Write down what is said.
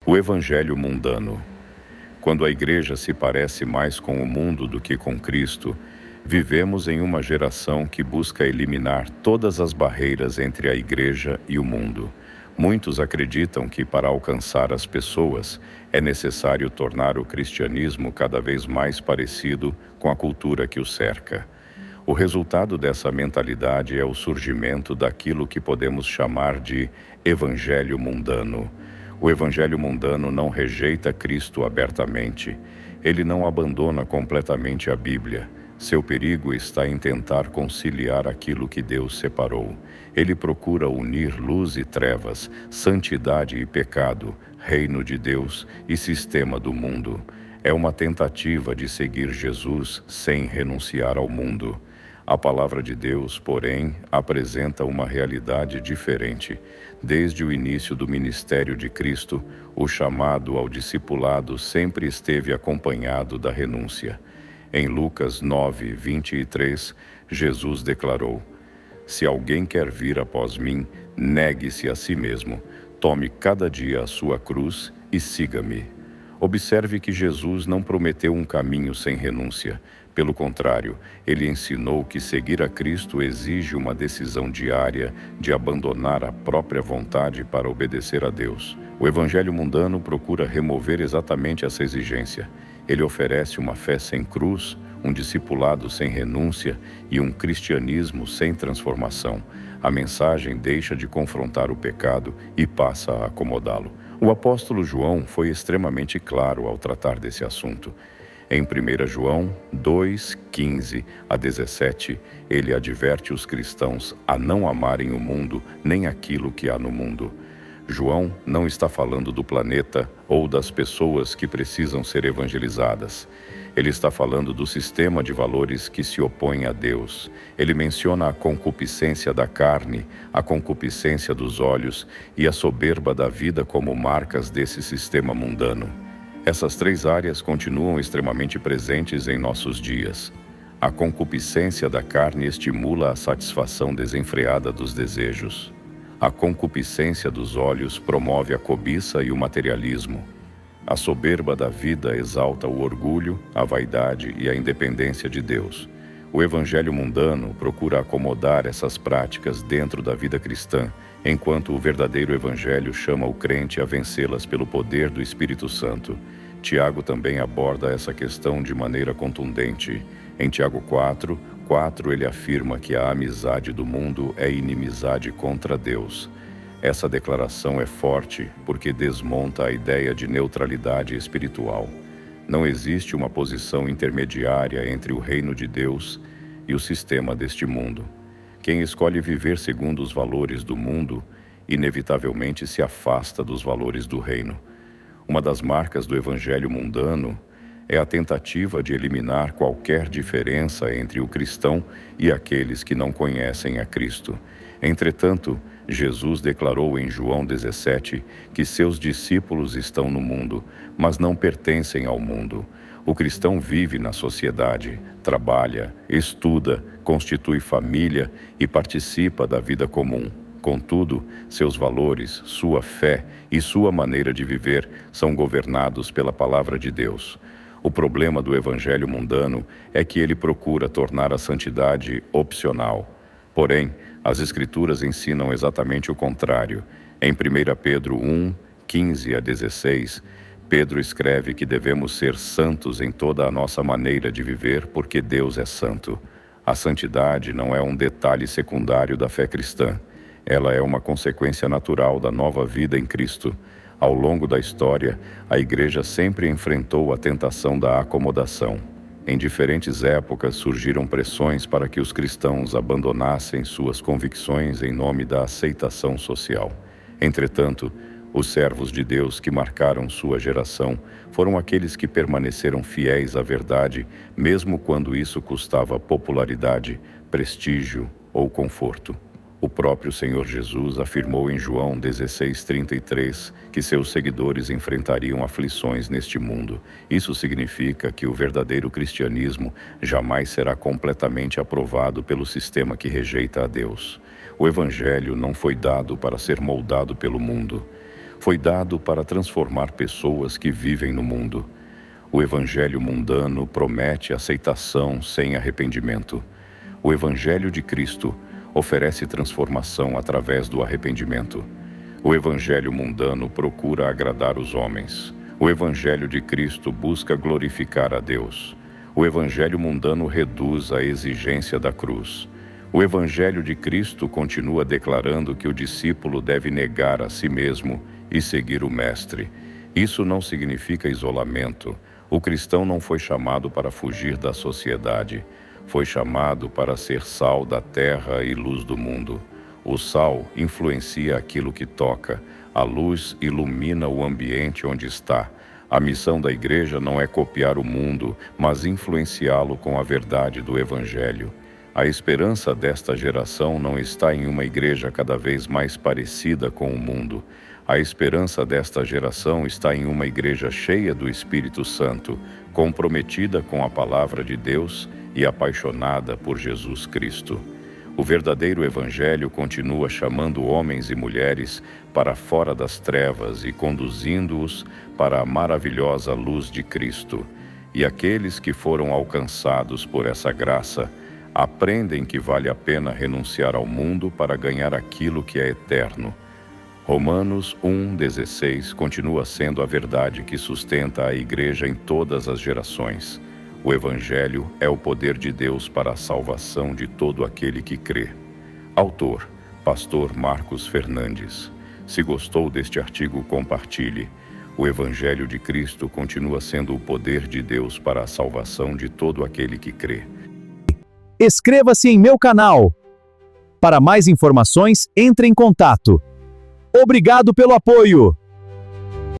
O evangelho mundano. Quando a igreja se parece mais com o mundo do que com Cristo, vivemos em uma geração que busca eliminar todas as barreiras entre a igreja e o mundo. Muitos acreditam que para alcançar as pessoas é necessário tornar o cristianismo cada vez mais parecido com a cultura que o cerca. O resultado dessa mentalidade é o surgimento daquilo que podemos chamar de evangelho mundano. O evangelho mundano não rejeita Cristo abertamente. Ele não abandona completamente a Bíblia. Seu perigo está em tentar conciliar aquilo que Deus separou. Ele procura unir luz e trevas, santidade e pecado, reino de Deus e sistema do mundo. É uma tentativa de seguir Jesus sem renunciar ao mundo. A palavra de Deus, porém, apresenta uma realidade diferente. Desde o início do ministério de Cristo, o chamado ao discipulado sempre esteve acompanhado da renúncia. Em Lucas 9, 23, Jesus declarou: "Se alguém quer vir após mim, negue-se a si mesmo, tome cada dia a sua cruz e siga-me." Observe que Jesus não prometeu um caminho sem renúncia. Pelo contrário, ele ensinou que seguir a Cristo exige uma decisão diária de abandonar a própria vontade para obedecer a Deus. O evangelho mundano procura remover exatamente essa exigência. Ele oferece uma fé sem cruz, um discipulado sem renúncia e um cristianismo sem transformação. A mensagem deixa de confrontar o pecado e passa a acomodá-lo. O apóstolo João foi extremamente claro ao tratar desse assunto. Em 1 João 2, 15 a 17, ele adverte os cristãos a não amarem o mundo nem aquilo que há no mundo. João não está falando do planeta ou das pessoas que precisam ser evangelizadas. Ele está falando do sistema de valores que se opõe a Deus. Ele menciona a concupiscência da carne, a concupiscência dos olhos e a soberba da vida como marcas desse sistema mundano. Essas três áreas continuam extremamente presentes em nossos dias. A concupiscência da carne estimula a satisfação desenfreada dos desejos. A concupiscência dos olhos promove a cobiça e o materialismo. A soberba da vida exalta o orgulho, a vaidade e a independência de Deus. O evangelho mundano procura acomodar essas práticas dentro da vida cristã, enquanto o verdadeiro evangelho chama o crente a vencê-las pelo poder do Espírito Santo. Tiago também aborda essa questão de maneira contundente. Em Tiago 4, ele afirma que a amizade do mundo é inimizade contra Deus. Essa declaração é forte porque desmonta a ideia de neutralidade espiritual. Não existe uma posição intermediária entre o reino de Deus e o sistema deste mundo. Quem escolhe viver segundo os valores do mundo, inevitavelmente se afasta dos valores do reino. Uma das marcas do evangelho mundano é a tentativa de eliminar qualquer diferença entre o cristão e aqueles que não conhecem a Cristo. Entretanto, Jesus declarou em João 17 que seus discípulos estão no mundo, mas não pertencem ao mundo. O cristão vive na sociedade, trabalha, estuda, constitui família e participa da vida comum. Contudo, seus valores, sua fé e sua maneira de viver são governados pela palavra de Deus. O problema do evangelho mundano é que ele procura tornar a santidade opcional. Porém, as Escrituras ensinam exatamente o contrário. Em 1 Pedro 1, 15 a 16, Pedro escreve que devemos ser santos em toda a nossa maneira de viver porque Deus é santo. A santidade não é um detalhe secundário da fé cristã. Ela é uma consequência natural da nova vida em Cristo. Ao longo da história, a Igreja sempre enfrentou a tentação da acomodação. Em diferentes épocas surgiram pressões para que os cristãos abandonassem suas convicções em nome da aceitação social. Entretanto, os servos de Deus que marcaram sua geração foram aqueles que permaneceram fiéis à verdade, mesmo quando isso custava popularidade, prestígio ou conforto. O próprio Senhor Jesus afirmou em João 16:33 que seus seguidores enfrentariam aflições neste mundo. Isso significa que o verdadeiro cristianismo jamais será completamente aprovado pelo sistema que rejeita a Deus. O Evangelho não foi dado para ser moldado pelo mundo. Foi dado para transformar pessoas que vivem no mundo. O evangelho mundano promete aceitação sem arrependimento. O evangelho de Cristo oferece transformação através do arrependimento. O evangelho mundano procura agradar os homens. O evangelho de Cristo busca glorificar a Deus. O evangelho mundano reduz a exigência da cruz. O evangelho de Cristo continua declarando que o discípulo deve negar a si mesmo e seguir o mestre. Isso não significa isolamento. O cristão não foi chamado para fugir da sociedade. Foi chamado para ser sal da terra e luz do mundo. O sal influencia aquilo que toca. A luz ilumina o ambiente onde está. A missão da igreja não é copiar o mundo, mas influenciá-lo com a verdade do evangelho. A esperança desta geração não está em uma igreja cada vez mais parecida com o mundo. A esperança desta geração está em uma igreja cheia do Espírito Santo, comprometida com a palavra de Deus e apaixonada por Jesus Cristo. O verdadeiro evangelho continua chamando homens e mulheres para fora das trevas e conduzindo-os para a maravilhosa luz de Cristo. E aqueles que foram alcançados por essa graça aprendem que vale a pena renunciar ao mundo para ganhar aquilo que é eterno. Romanos 1,16 continua sendo a verdade que sustenta a igreja em todas as gerações. O Evangelho é o poder de Deus para a salvação de todo aquele que crê. Autor, Pastor Marcos Fernandes. Se gostou deste artigo, compartilhe. O Evangelho de Cristo continua sendo o poder de Deus para a salvação de todo aquele que crê. Inscreva-se em meu canal. Para mais informações, entre em contato. Obrigado pelo apoio!